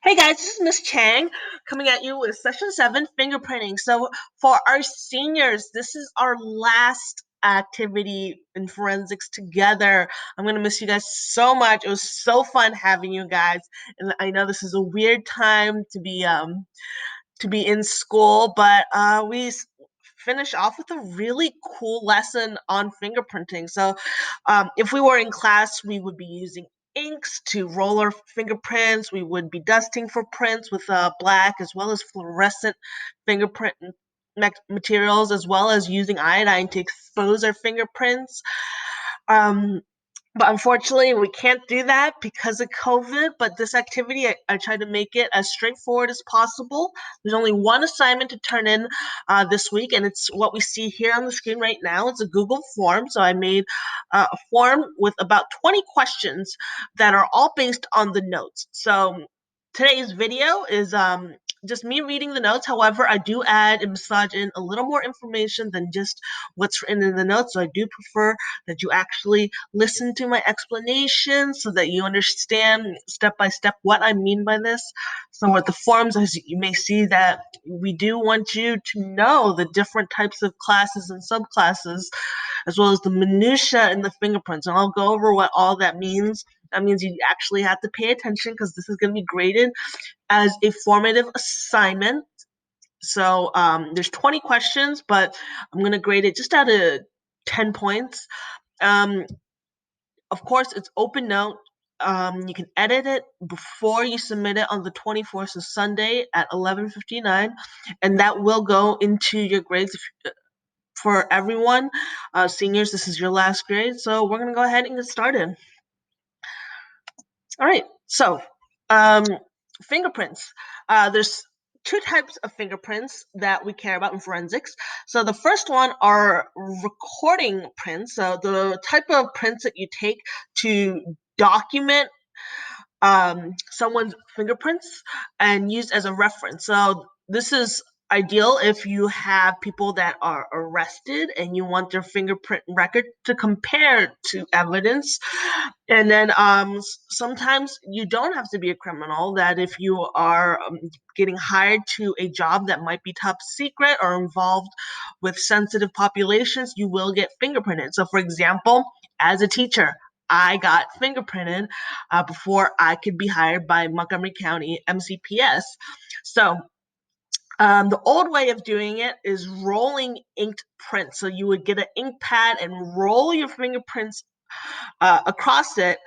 Hey guys, this is Miss Chang coming at you with session 7 fingerprinting. So, for our seniors, this is our last activity in forensics together. I'm going to miss you guys so much. It was so fun having you guys. And I know this is a weird time to be in school, but we finish off with a really cool lesson on fingerprinting. So, if we were in class, we would be using inks to roll our fingerprints. We would be dusting for prints with black as well as fluorescent fingerprint materials, as well as using iodine to expose our fingerprints. Um, but unfortunately, we can't do that because of COVID. But this activity, I tried to make it as straightforward as possible. There's only one assignment to turn in this week, and it's what we see here on the screen right now. It's a Google form. So I made a form with about 20 questions that are all based on the notes. So today's video is just me reading the notes. However, I do add and massage in a little more information than just what's written in the notes. So I do prefer that you actually listen to my explanation so that you understand step by step what I mean by this. So with the forms, as you may see, that we do want you to know the different types of classes and subclasses, as well as the minutia in the fingerprints. And I'll go over what all that means. That means you actually have to pay attention because this is going to be graded as a formative assignment. So there's 20 questions, but I'm going to grade it just out of 10 points. Um, of course, it's open note. You can edit it before you submit it on the 24th, so Sunday at 11:59, and that will go into your grades for everyone. Seniors, this is your last grade, so we're going to go ahead and get started. All right, so um, fingerprints. There's two types of fingerprints that we care about in forensics. So the first one are recording prints. So the type of prints that you take to document someone's fingerprints and used as a reference. So this is ideal if you have people that are arrested and you want their fingerprint record to compare to evidence. And then sometimes you don't have to be a criminal, that if you are getting hired to a job that might be top secret or involved with sensitive populations, you will get fingerprinted. So for example, as a teacher, I got fingerprinted before I could be hired by Montgomery County MCPS. So the old way of doing it is rolling inked prints. So you would get an ink pad and roll your fingerprints across it,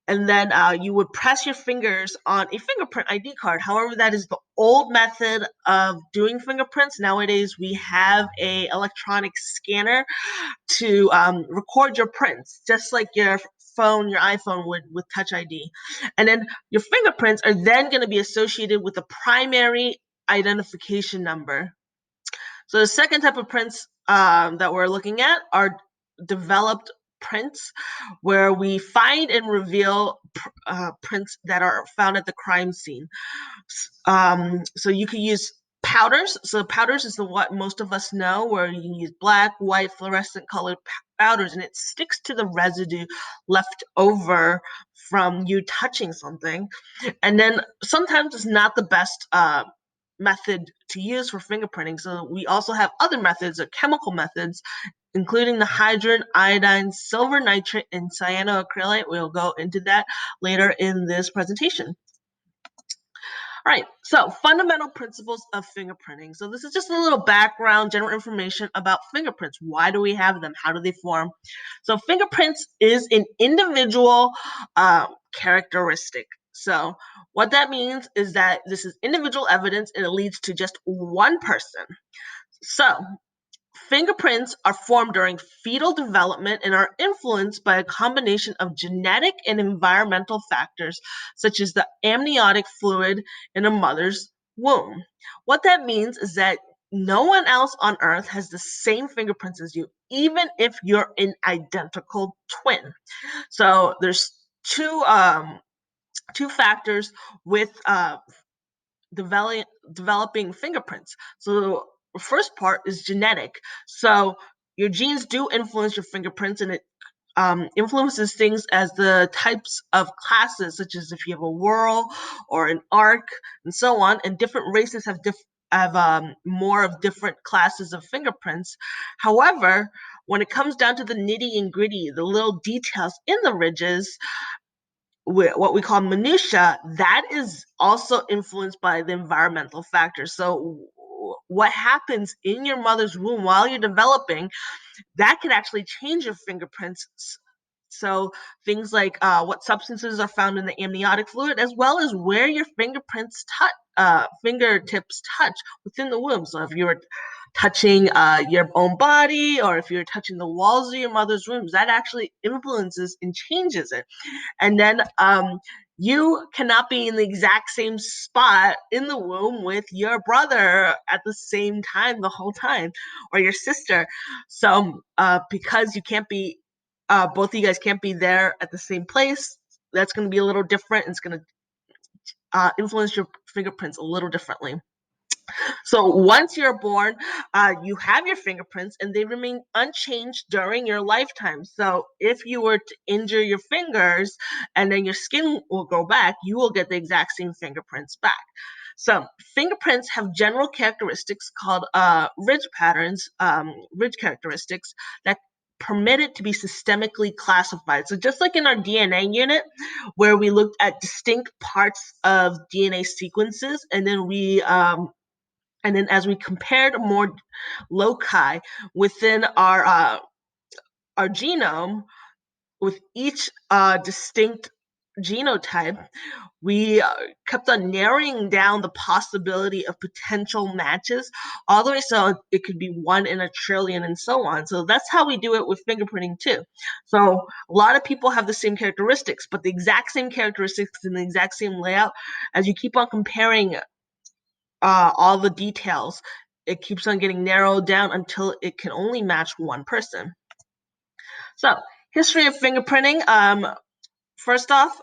and then you would press your fingers on a fingerprint ID card. However, that is the old method of doing fingerprints. Nowadays, we have a electronic scanner to record your prints, just like your phone, your iPhone would with Touch ID. And then your fingerprints are then going to be associated with a primary identification number. So the second type of prints that we're looking at are developed prints, where we find and reveal prints that are found at the crime scene. So you can use powders. So powders is what most of us know, where you can use black, white, fluorescent colored powders, and it sticks to the residue left over from you touching something. And then sometimes it's not the best method to use for fingerprinting. So we also have other methods, or chemical methods, including the hydrogen, iodine, silver nitrate, and cyanoacrylate. We'll go into that later in this presentation. All right, so fundamental principles of fingerprinting. So this is just a little background, general information about fingerprints. Why do we have them? How do they form? So fingerprints is an individual characteristic. So what that means is that this is individual evidence and it leads to just one person. So fingerprints are formed during fetal development and are influenced by a combination of genetic and environmental factors, such as the amniotic fluid in a mother's womb. What that means is that no one else on earth has the same fingerprints as you, even if you're an identical twin. So there's two factors with developing fingerprints. So the first part is genetic. So your genes do influence your fingerprints, and it influences things as the types of classes, such as if you have a whorl or an arc and so on, and different races have more of different classes of fingerprints. However, when it comes down to the nitty and gritty, the little details in the ridges, what we call minutia, that is also influenced by the environmental factors. So what happens in your mother's womb while you're developing, that could actually change your fingerprints. So things like what substances are found in the amniotic fluid, as well as where your fingertips touch within the womb. So if you're touching your own body, or if you're touching the walls of your mother's womb, that actually influences and changes it. And then you cannot be in the exact same spot in the womb with your brother at the same time the whole time, or your sister. So because you can't be, both of you guys can't be there at the same place, that's going to be a little different. It's going to influence your fingerprints a little differently. So once you're born, you have your fingerprints and they remain unchanged during your lifetime. So if you were to injure your fingers and then your skin will go back, you will get the exact same fingerprints back. So fingerprints have general characteristics called ridge patterns, ridge characteristics that permit it to be systemically classified. So just like in our DNA unit, where we looked at distinct parts of DNA sequences, and then as we compared more loci within our genome with each distinct genotype, we kept on narrowing down the possibility of potential matches, all the way so it could be 1 in a trillion and so on. So that's how we do it with fingerprinting too. So a lot of people have the same characteristics, but the exact same characteristics and the exact same layout, as you keep on comparing all the details, it keeps on getting narrowed down until it can only match one person. So, history of fingerprinting. First off,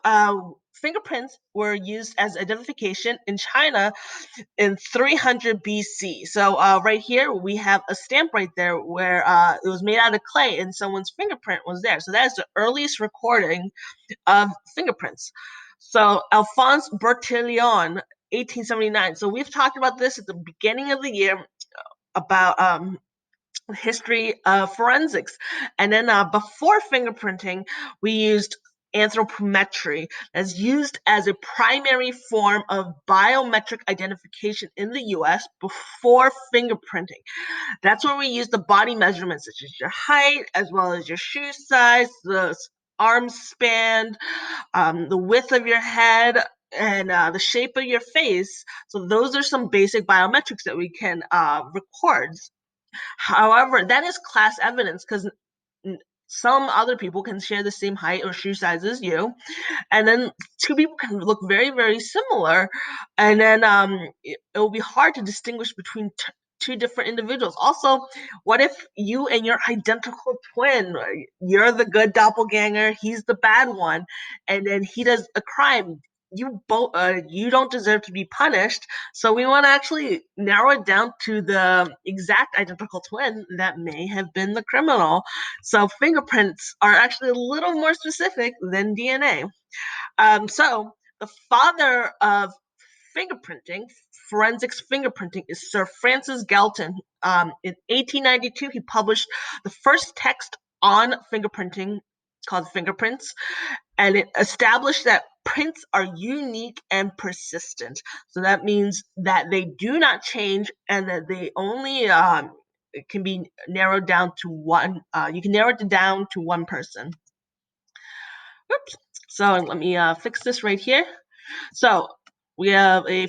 fingerprints were used as identification in China in 300 BC. So right here we have a stamp right there where it was made out of clay and someone's fingerprint was there. So that is the earliest recording of fingerprints. So Alphonse Bertillon, 1879. So we've talked about this at the beginning of the year about history of forensics. And then before fingerprinting, we used anthropometry as used as a primary form of biometric identification in the US before fingerprinting. That's where we use the body measurements, such as your height, as well as your shoe size, the arm span, the width of your head, and the shape of your face. So those are some basic biometrics that we can record. However, that is class evidence because some other people can share the same height or shoe size as you, and then two people can look very, very similar, and then it will be hard to distinguish between two different individuals. Also, what if you and your identical twin, you're the good doppelganger, he's the bad one, and then he does a crime? You don't deserve to be punished. So we want to actually narrow it down to the exact identical twin that may have been the criminal. So fingerprints are actually a little more specific than DNA. So the father of fingerprinting, forensics fingerprinting, is Sir Francis Galton. In 1892, he published the first text on fingerprinting called Fingerprints, and it established that prints are unique and persistent. So that means that they do not change and that they only can be narrowed down to one. You can narrow it down to one person. Oops. So let me fix this right here. So we have a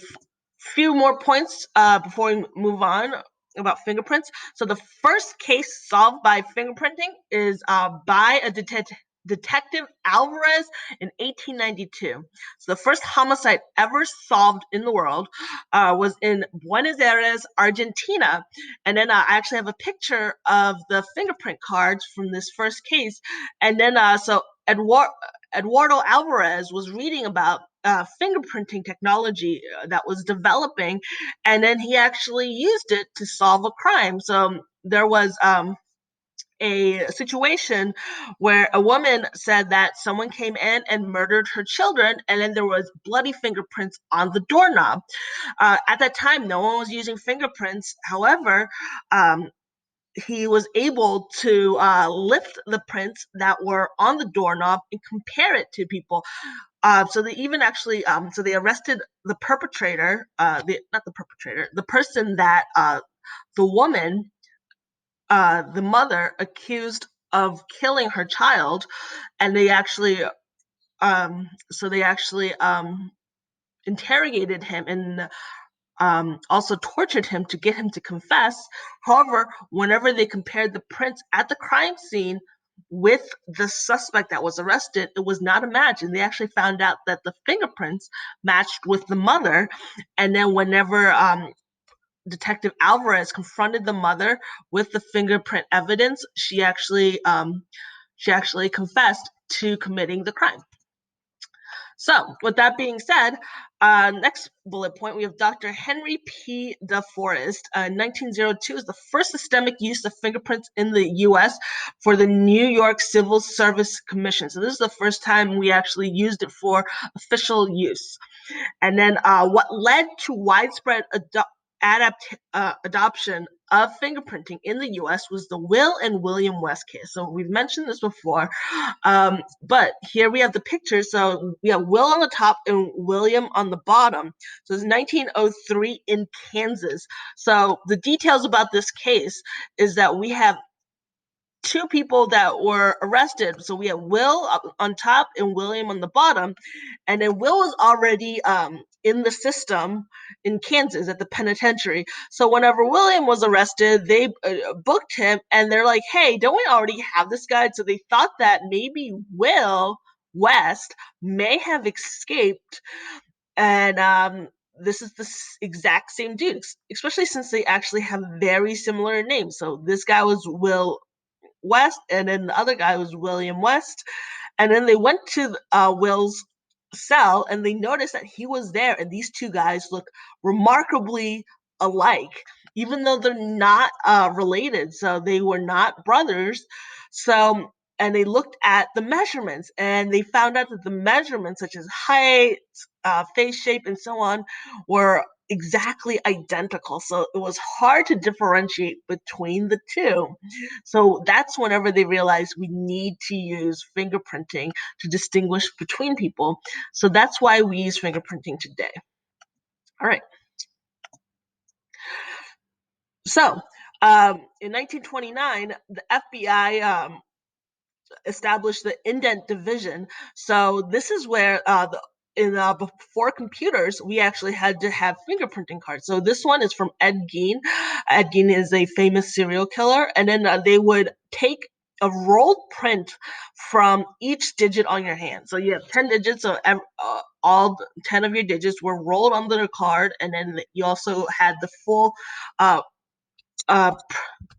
few more points before we move on about fingerprints. So the first case solved by fingerprinting is by a Detective Alvarez in 1892. So the first homicide ever solved in the world was in Buenos Aires, Argentina. And then I actually have a picture of the fingerprint cards from this first case. And then so Eduardo Alvarez was reading about fingerprinting technology that was developing, and then he actually used it to solve a crime. So there was a situation where a woman said that someone came in and murdered her children, and then there was bloody fingerprints on the doorknob. At that time, no one was using fingerprints. However, he was able to lift the prints that were on the doorknob and compare it to people. So they even actually, so they arrested the perpetrator, not the perpetrator, the person that the woman, the mother, accused of killing her child, and they actually, so they actually interrogated him and also tortured him to get him to confess. However, whenever they compared the prints at the crime scene with the suspect that was arrested, it was not a match. And they actually found out that the fingerprints matched with the mother. And then whenever Detective Alvarez confronted the mother with the fingerprint evidence, she actually confessed to committing the crime. So, with that being said, next bullet point, we have Dr. Henry P. DeForest. 1902 is the first systemic use of fingerprints in the U.S. for the New York Civil Service Commission. So this is the first time we actually used it for official use. And then what led to widespread adoption of fingerprinting in the U.S. was the Will and William West case. So we've mentioned this before, but here we have the pictures. So we have Will on the top and William on the bottom. So it's 1903 in Kansas. So the details about this case is that we have two people that were arrested. So we have Will on top and William on the bottom. And then Will was already in the system in Kansas at the penitentiary. So whenever William was arrested, they booked him, and they're like, hey, don't we already have this guy? So they thought that maybe Will West may have escaped. And this is the exact same dude, especially since they actually have very similar names. So this guy was Will West, and then the other guy was William West. And then they went to Will's cell, and they noticed that he was there, and these two guys look remarkably alike, even though they're not related. So they were not brothers. So, and they looked at the measurements, and they found out that the measurements, such as height, face shape, and so on, were exactly identical. So it was hard to differentiate between the two. So that's whenever they realized we need to use fingerprinting to distinguish between people. So that's why we use fingerprinting today. All right. So in 1929, the FBI established the Indent Division. So this is where before computers, we actually had to have fingerprinting cards. So this one is from Ed Gein. Ed Gein is a famous serial killer, and then they would take a rolled print from each digit on your hand. So you have 10 digits, so all 10 of your digits were rolled onto the card, and then you also had the full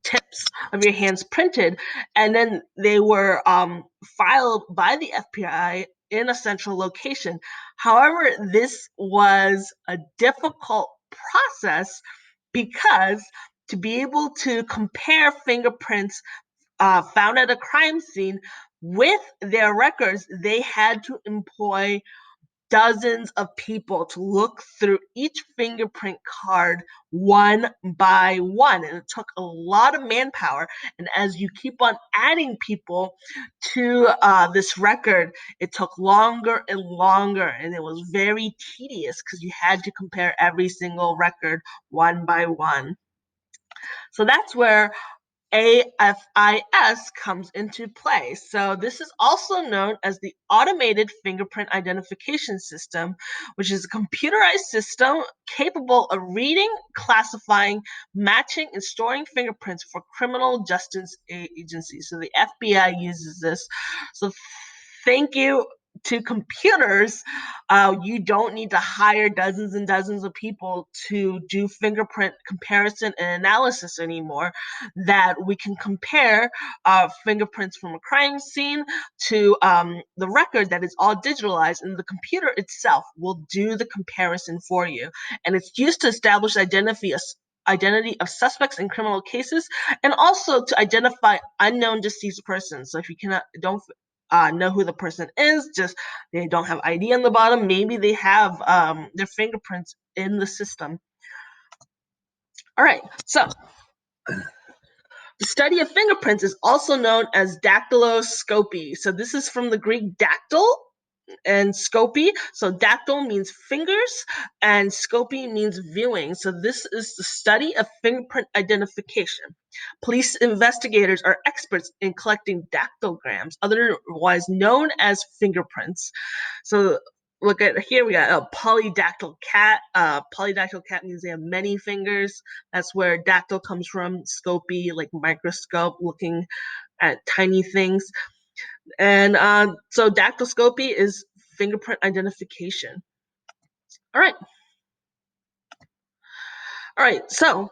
tips of your hands printed, and then they were filed by the FBI in a central location. However, this was a difficult process because to be able to compare fingerprints found at a crime scene with their records, they had to employ dozens of people to look through each fingerprint card one by one. And it took a lot of manpower. And as you keep on adding people to this record, it took longer and longer. And it was very tedious because you had to compare every single record one by one. So that's where AFIS comes into play. So this is also known as the Automated Fingerprint Identification System, which is a computerized system capable of reading, classifying, matching, and storing fingerprints for criminal justice agencies. So the FBI uses this. So thank you to computers, you don't need to hire dozens and dozens of people to do fingerprint comparison and analysis anymore. That we can compare fingerprints from a crime scene to the record that is all digitalized, and the computer itself will do the comparison for you. And it's used to establish identity identity of suspects in criminal cases, and also to identify unknown deceased persons. So if you don't know who the person is, just they don't have ID on the bottom, maybe they have their fingerprints in the system. All right, so the study of fingerprints is also known as dactyloscopy. So this is from the Greek dactyl and scopy. So dactyl means fingers and scopy means viewing. So this is the study of fingerprint identification. Police investigators are experts in collecting dactylograms, otherwise known as fingerprints. So look at here, we got a polydactyl cat. Polydactyl cat means they have many fingers. That's where dactyl comes from. Scopy, like microscope, looking at tiny things. And so dactyloscopy is fingerprint identification. All right. All right, so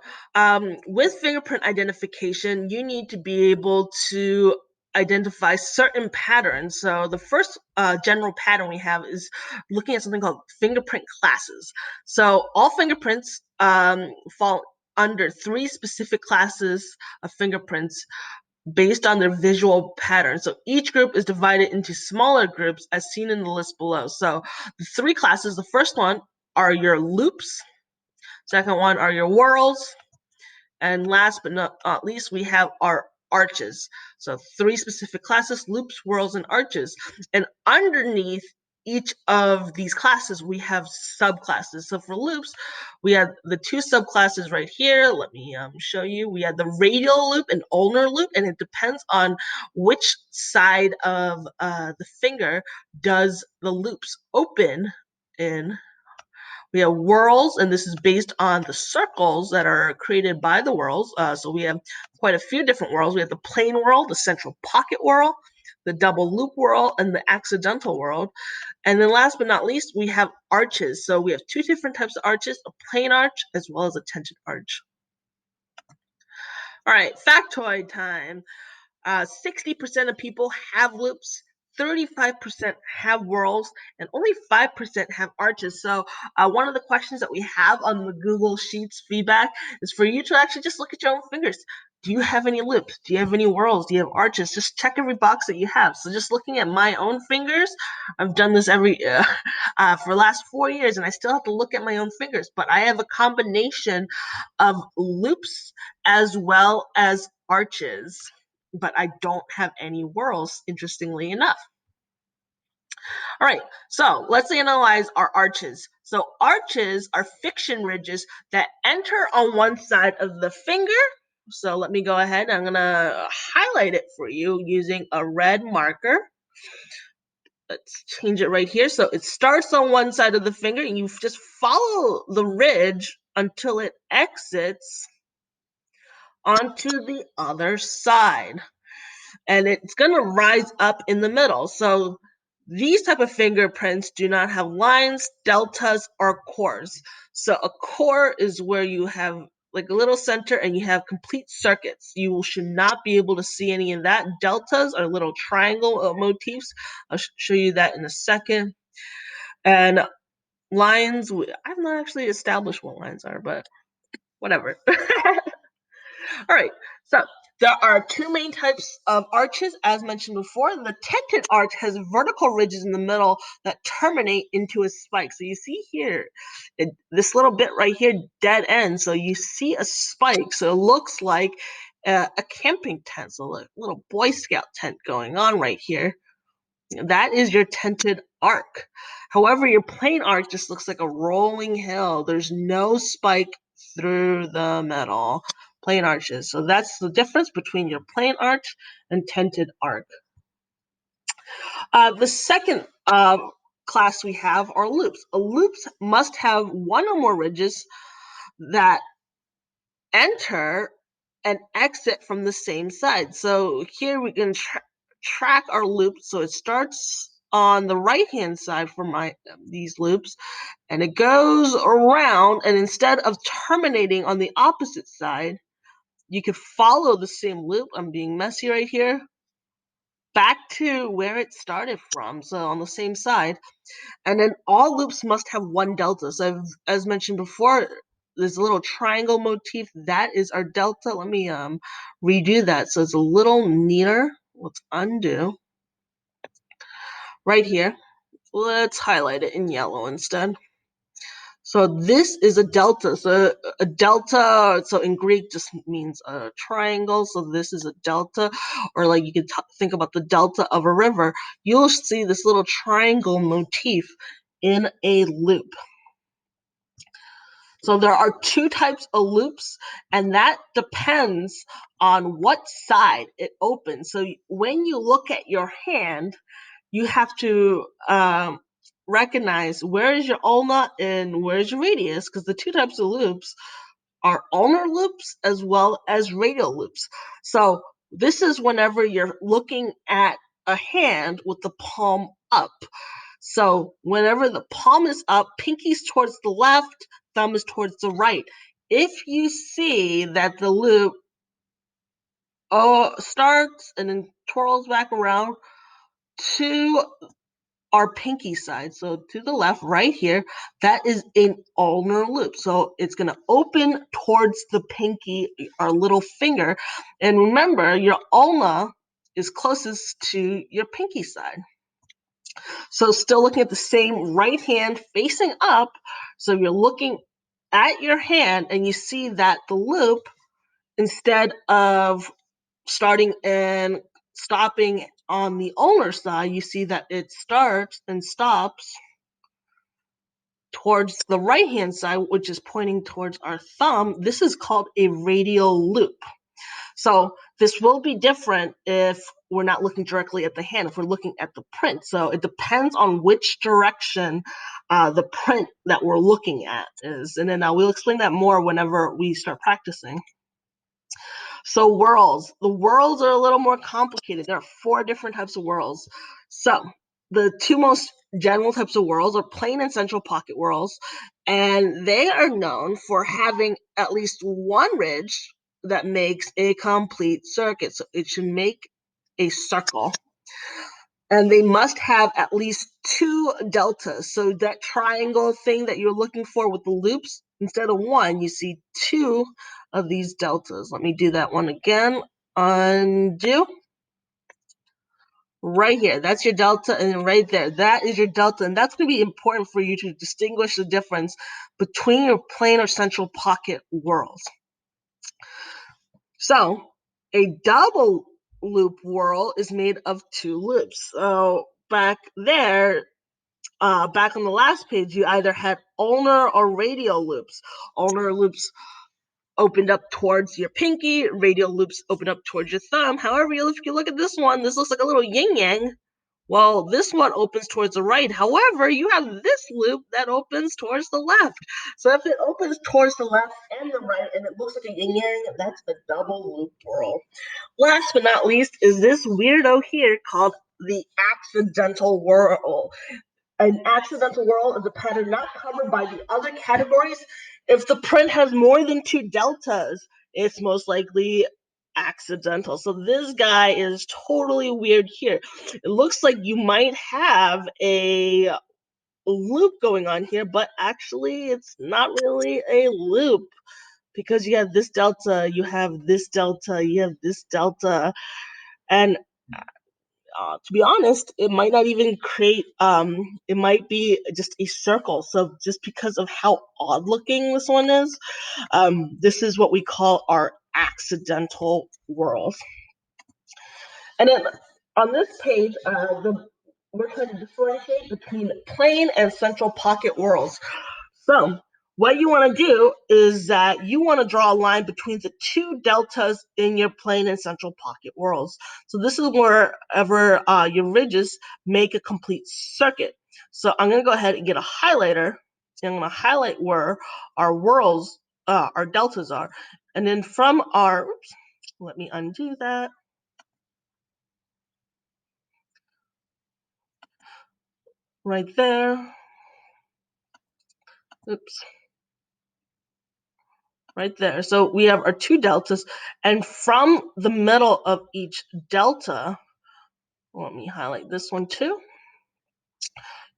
with fingerprint identification, you need to be able to identify certain patterns. So the first general pattern we have is looking at something called fingerprint classes. So all fingerprints fall under 3 specific classes of fingerprints based on their visual pattern. So each group is divided into smaller groups as seen in the list below. So the 3 classes, the first one are your loops, second one are your whorls, and last but not least, we have our arches. So 3 specific classes: loops, whorls, and arches. And underneath each of these classes, we have subclasses. So for loops, we have the 2 subclasses right here. Let me show you. We have the radial loop and ulnar loop, and it depends on which side of the finger does the loops open in. We have whorls, and this is based on the circles that are created by the whorls. So we have quite a few different whorls. We have the plain whorl, the central pocket whorl, the double loop whorl, and the accidental whorl. And then last but not least, we have arches. So we have 2 different types of arches, a plain arch as well as a tented arch. All right, factoid time. 60% of people have loops, 35% have whorls, and only 5% have arches. So one of the questions that we have on the Google Sheets feedback is for you to actually just look at your own fingers. Do you have any loops? Do you have any whorls? Do you have arches? Just check every box that you have. So just looking at my own fingers, I've done this for the last 4 years, and I still have to look at my own fingers. But I have a combination of loops as well as arches, but I don't have any whorls, interestingly enough. All right, so let's analyze our arches. So arches are fiction ridges that enter on one side of the finger. So let me go ahead. I'm going to highlight it for you using a red marker. Let's change it right here. So it starts on one side of the finger, and you just follow the ridge until it exits onto the other side. And it's going to rise up in the middle. So these type of fingerprints do not have lines, deltas, or cores. So a core is where you have like a little center and you have complete circuits. You should not be able to see any of that. Deltas are little triangle motifs. I'll show you that in a second. And lines, I've not actually established what lines are, but whatever. All right, so there are 2 main types of arches, as mentioned before. The tented arch has vertical ridges in the middle that terminate into a spike. So you see here, this little bit right here, dead end. So you see a spike. So it looks like a camping tent, so a little Boy Scout tent going on right here. That is your tented arc. However, your plain arc just looks like a rolling hill. There's no spike through the middle. Plain arches. So that's the difference between your plain arch and tented arc. The second class we have are loops. Loops must have one or more ridges that enter and exit from the same side. So here we can track our loop. So it starts on the right hand side for these loops, and it goes around, and instead of terminating on the opposite side, you could follow the same loop. I'm being messy right here, back to where it started from, so on the same side. And then all loops must have one delta. So as mentioned before, this little triangle motif, that is our delta. Let me redo that so it's a little neater. Let's undo. Right here, let's highlight it in yellow instead. So this is a delta. So a delta, so in Greek just means a triangle. So this is a delta, or like you could think about the delta of a river. You'll see this little triangle motif in a loop. So there are two types of loops, and that depends on what side it opens. So when you look at your hand, you have to recognize where is your ulna and where is your radius, because the two types of loops are ulnar loops as well as radial loops. So this is whenever you're looking at a hand with the palm up. So whenever the palm is up, pinky's towards the left, thumb is towards the right. If you see that the loop starts and then twirls back around to our pinky side, so to the left right here, that is an ulnar loop. So it's going to open towards the pinky, our little finger. And remember, your ulna is closest to your pinky side. So still looking at the same right hand facing up. So you're looking at your hand and you see that the loop, instead of starting and stopping on the ulnar side, you see that it starts and stops towards the right hand side, which is pointing towards our thumb. This is called a radial loop. So this will be different if we're not looking directly at the hand, if we're looking at the print. So it depends on which direction the print that we're looking at is. And then we'll explain that more whenever we start practicing. So whorls. The whorls are a little more complicated. There are 4 different types of whorls. So the 2 most general types of whorls are plane and central pocket whorls, and they are known for having at least one ridge that makes a complete circuit. So it should make a circle. And they must have at least 2 deltas. So that triangle thing that you're looking for with the loops, instead of 1, you see 2 of these deltas. Let me do that one again. Undo. Right here, that's your delta, and right there, that is your delta. And that's going to be important for you to distinguish the difference between your plane or central pocket whorls. So a double loop whorl is made of 2 loops. So back there, back on the last page, you either had ulnar or radial loops. Ulnar loops opened up towards your pinky, radial loops opened up towards your thumb. However, if you look at this one, this looks like a little yin-yang. Well, this one opens towards the right. However, you have this loop that opens towards the left. So if it opens towards the left and the right and it looks like a yin-yang, that's the double loop whorl. Last but not least is this weirdo here called the accidental whorl. An accidental whorl is a pattern not covered by the other categories. If the print has more than 2 deltas, it's most likely accidental. So this guy is totally weird here. It looks like you might have a loop going on here, but actually it's not really a loop, because you have this delta, you have this delta, you have this delta, and to be honest, it might not even create, it might be just a circle. So just because of how odd looking this one is, this is what we call our accidental whorls. And then on this page, we're trying to differentiate between plane and central pocket whorls. So what you want to do is that you want to draw a line between the 2 deltas in your plane and central pocket whorls. So this is wherever your ridges make a complete circuit. So I'm going to go ahead and get a highlighter, and I'm going to highlight where our whorls, our deltas are. And then from our, let me undo that. Right there. Oops. Right there. So we have our 2 deltas, and from the middle of each delta, let me highlight this one too,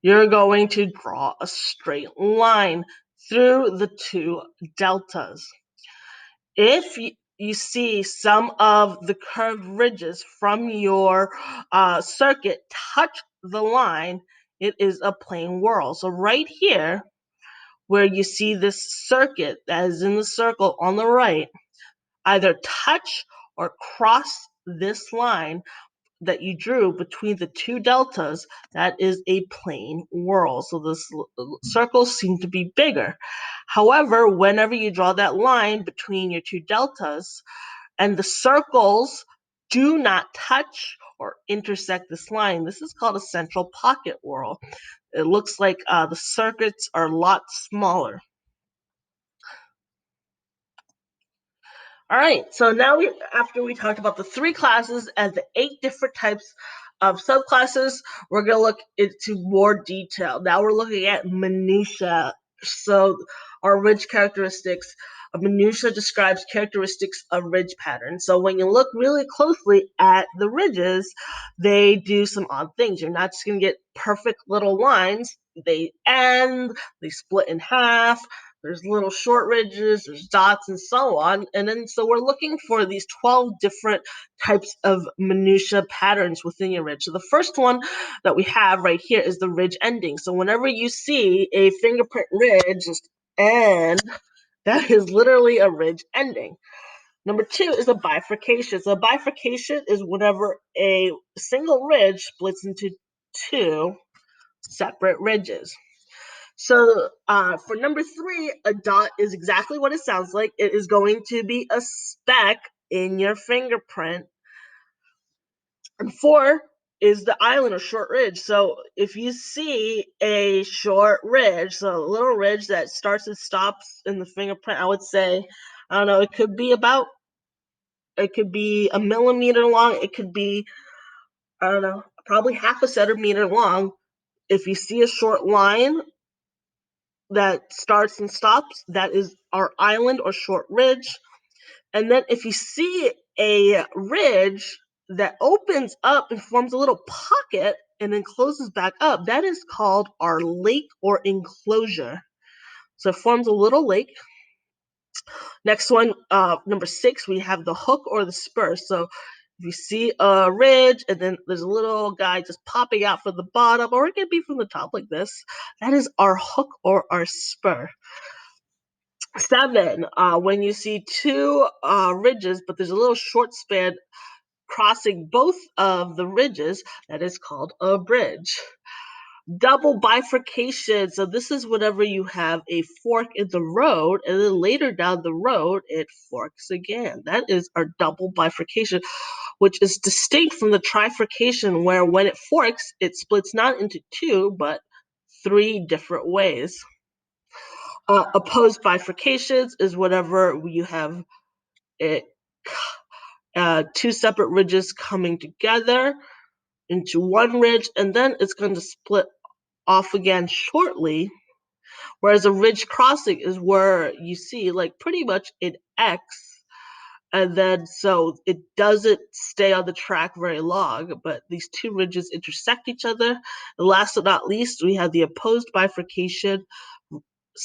you're going to draw a straight line through the two deltas. If you see some of the curved ridges from your circuit touch the line, it is a plane whirl. So right here, where you see this circuit that is in the circle on the right, either touch or cross this line that you drew between the two deltas, that is a plane whirl. So the circles seem to be bigger. However, whenever you draw that line between your two deltas and the circles do not touch or intersect this line, this is called a central pocket whirl. It looks like the circuits are a lot smaller. All right, so now after we talked about the 3 classes and the 8 different types of subclasses, we're going to look into more detail. Now we're looking at minutia. So our ridge characteristics. A minutia describes characteristics of ridge patterns. So when you look really closely at the ridges, they do some odd things. You're not just going to get perfect little lines. They end, they split in half, there's little short ridges, there's dots, and so on. And then so we're looking for these 12 different types of minutia patterns within your ridge. So the first one that we have right here is the ridge ending. So whenever you see a fingerprint ridge just end, that is literally a ridge ending. Number 2 is a bifurcation. So a bifurcation is whenever a single ridge splits into 2 separate ridges. So for number 3, a dot is exactly what it sounds like. It is going to be a speck in your fingerprint. And 4 is the island or short ridge. So if you see a short ridge, so a little ridge that starts and stops in the fingerprint, I would say, I don't know, it could be a millimeter long. It could be, I don't know, probably half a centimeter long. If you see a short line that starts and stops, that is our island or short ridge. And then if you see a ridge that opens up and forms a little pocket and then closes back up, that is called our lake or enclosure. So it forms a little lake. Next one, number 6, we have the hook or the spur. So if you see a ridge and then there's a little guy just popping out from the bottom, or it can be from the top like this, that is our hook or our spur. 7, when you see 2 ridges, but there's a little short span crossing both of the ridges, that is called a bridge. Double bifurcation. So this is whenever you have a fork in the road, and then later down the road, it forks again. That is our double bifurcation, which is distinct from the trifurcation, where when it forks, it splits not into 2, but 3 different ways. Opposed bifurcations is whenever you have it, 2 separate ridges coming together into one ridge, and then it's going to split off again shortly. Whereas a ridge crossing is where you see like pretty much an X, and then so it doesn't stay on the track very long, but these 2 ridges intersect each other. And last but not least, we have the opposed bifurcation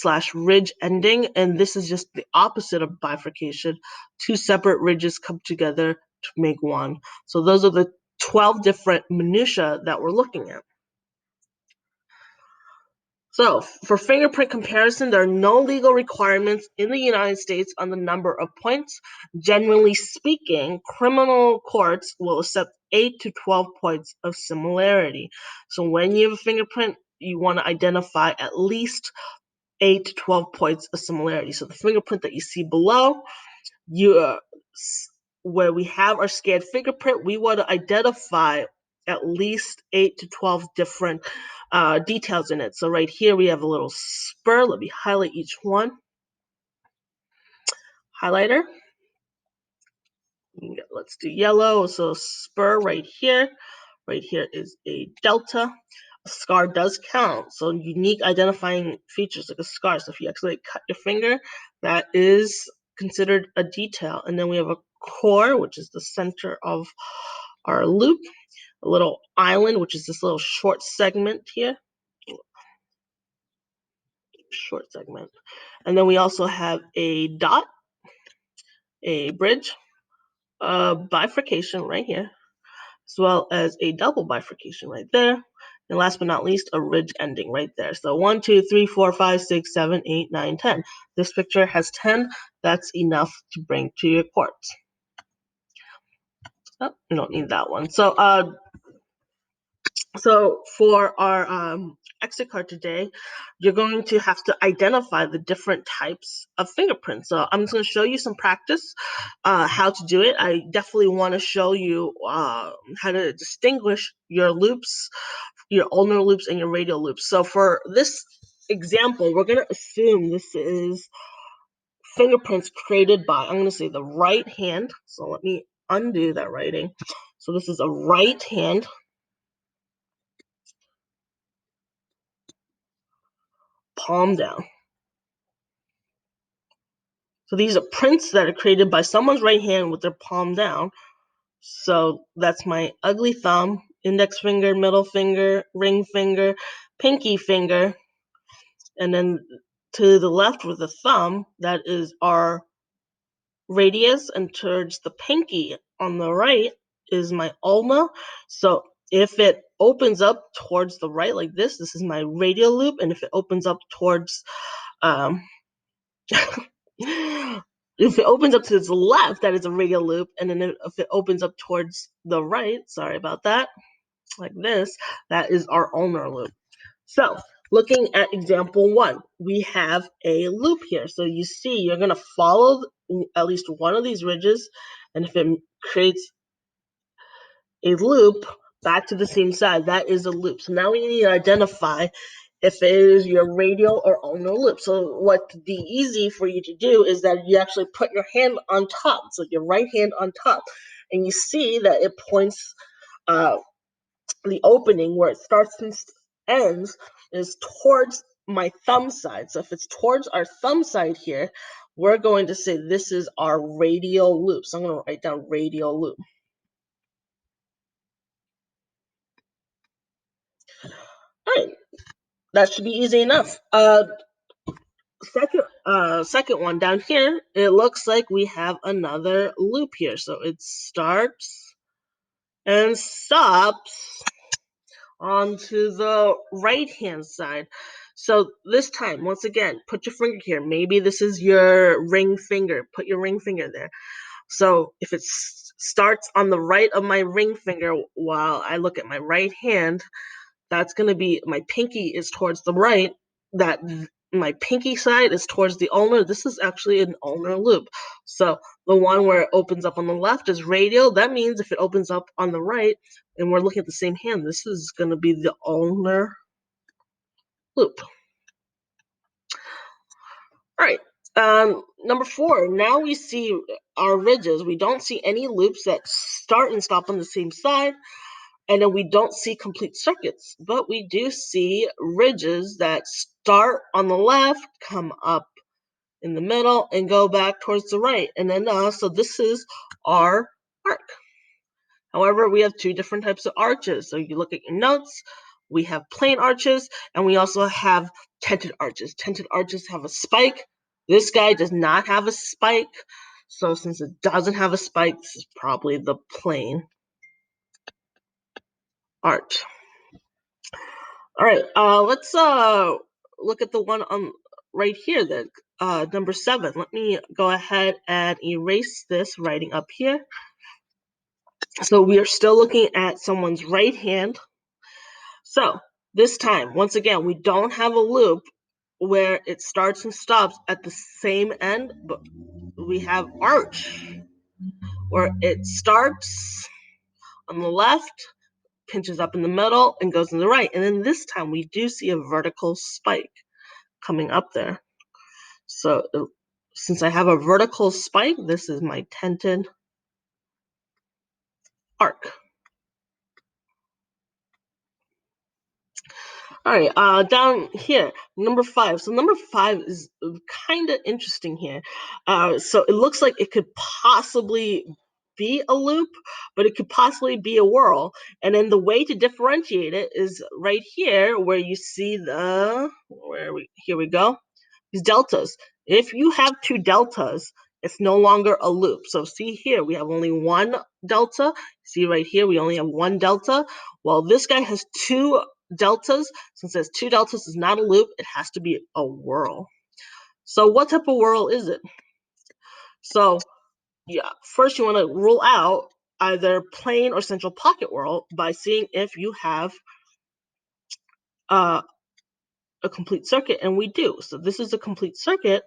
/ ridge ending, and this is just the opposite of bifurcation. 2 separate ridges come together to make one. So those are the 12 different minutia that we're looking at. So for fingerprint comparison, there are no legal requirements in the United States on the number of points. Generally speaking, criminal courts will accept 8 to 12 points of similarity. So when you have a fingerprint, you want to identify at least 8 to 12 points of similarity. So the fingerprint that you see below, where we have our scanned fingerprint, we want to identify at least 8 to 12 different details in it. So right here we have a little spur. Let me highlight each one. Highlighter. Let's do yellow. So spur right here. Right here is a delta. A scar does count. So unique identifying features like a scar. So if you actually cut your finger, that is considered a detail. And then we have a core, which is the center of our loop. A little island, which is this little short segment here. short segment. And then we also have a dot, a bridge, a bifurcation right here, as well as a double bifurcation right there. And last but not least, a ridge ending right there. So 1, 2, 3, 4, 5, 6, 7, 8, 9, 10. This picture has 10. That's enough to bring to your court. Oh, you don't need that one. So for our exit card today, you're going to have to identify the different types of fingerprints. So I'm just going to show you some practice, how to do it. I definitely want to show you how to distinguish your loops, your ulnar loops and your radial loops. So for this example, we're going to assume this is fingerprints created by, I'm going to say the right hand. So let me undo that writing. So this is a right hand, palm down. So these are prints that are created by someone's right hand with their palm down. So that's my ugly thumb, index finger, middle finger, ring finger, pinky finger. And then to the left with the thumb, that is our radius, and towards the pinky on the right is my ulna. So if it opens up towards the right like this is my radial loop. And if it opens up towards if it opens up to the left, that is a radial loop. And then if it opens up towards the right, sorry about that, like this, that is our ulnar loop. So looking at example 1, we have a loop here. So you see, you're going to follow at least one of these ridges. And if it creates a loop back to the same side, that is a loop. So now we need to identify if it is your radial or ulnar loop. So what'd be easy for you to do is that you actually put your hand on top, so your right hand on top, and you see that it points the opening where it starts and ends is towards my thumb side. So if it's towards our thumb side here, we're going to say this is our radial loop. So I'm going to write down radial loop. All right, that should be easy enough. Second one down here, it looks like we have another loop here. So it starts and stops onto the right hand side. So this time, once again, put your finger here. Maybe this is your ring finger. Put your ring finger there. So if it starts on the right of my ring finger while I look at my right hand, that's going to be, my pinky is towards the right, that my pinky side is towards the ulnar. This is actually an ulnar loop. So the one where it opens up on the left is radial. That means if it opens up on the right and we're looking at the same hand, this is going to be the ulnar loop. All right. Number 4, now we see our ridges. We don't see any loops that start and stop on the same side. And then we don't see complete circuits, but we do see ridges that start on the left, come up in the middle, and go back towards the right. And then, so this is our arc. However, we have 2 different types of arches. So you look at your notes, we have plain arches, and we also have tented arches. Tented arches have a spike. This guy does not have a spike. So since it doesn't have a spike, this is probably the plain arch. All right, let's look at the one on right here, that number 7. Let me go ahead and erase this writing up here. So we are still looking at someone's right hand. So this time, once again, we don't have a loop where it starts and stops at the same end, but we have arch where it starts on the left, pinches up in the middle, and goes in the right. And then this time we do see a vertical spike coming up there. So since I have a vertical spike, this is my tented arc. All right, down here, number 5. So number 5 is kind of interesting here. So it looks like it could possibly be a loop, but it could possibly be a whorl. And then the way to differentiate it is right here where you see here we go, these deltas. If you have two deltas, it's no longer a loop. So see here, we have only one delta. See right here, we only have one delta. Well, this guy has two deltas. Since there's two deltas, it's not a loop. It has to be a whorl. So what type of whorl is it? So yeah, first you want to rule out either plain or central pocket whorl by seeing if you have a complete circuit, and we do. So this is a complete circuit.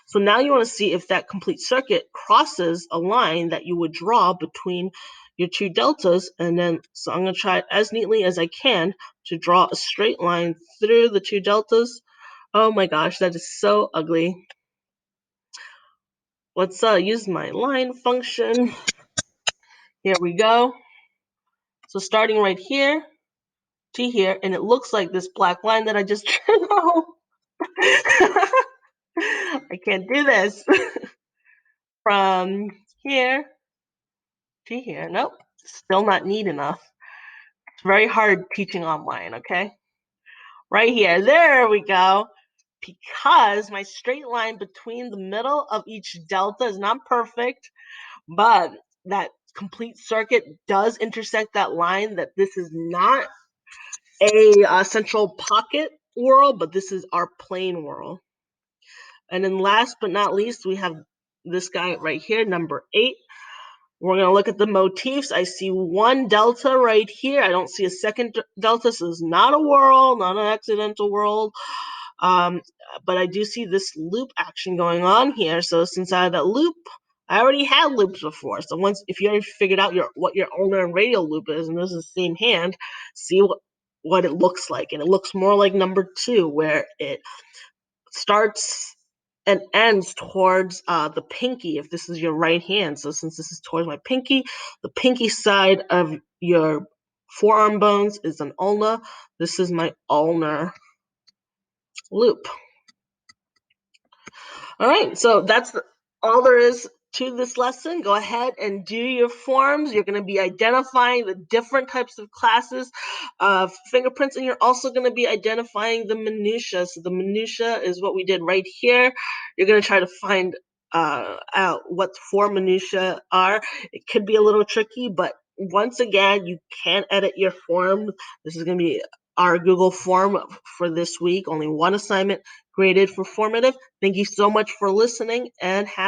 So now you want to see if that complete circuit crosses a line that you would draw between your two deltas. And then, so I'm going to try as neatly as I can to draw a straight line through the two deltas. Oh my gosh, that is so ugly. Let's use my line function. Here we go. So starting right here to here, and it looks like this black line that I just drew. I can't do this. From here to here. Nope, still not neat enough. It's very hard teaching online, okay? Right here, there we go. Because my straight line between the middle of each delta is not perfect, but that complete circuit does intersect that line, that this is not a central pocket whorl, but this is our plane whorl. And then last but not least, we have this guy right here, number 8. We're going to look at the motifs. I see one delta right here. I don't see a second delta, so it's not a whorl, not an accidental whorl. But I do see this loop action going on here. So since I have that loop, I already had loops before. So if you already figured out what your ulnar and radial loop is, and this is the same hand, see what it looks like. And it looks more like number 2, where it starts and ends towards the pinky, if this is your right hand. So since this is towards my pinky, the pinky side of your forearm bones is an ulna. This is my ulnar loop. All right, so that's all there is to this lesson. Go ahead and do your forms. You're going to be identifying the different types of classes of fingerprints, and you're also going to be identifying the minutia. So the minutia is what we did right here. You're going to try to find out what 4 minutia are. It could be a little tricky, but once again, you can edit your form. This is going to be our Google form for this week. Only one assignment, graded for formative. Thank you so much for listening, and have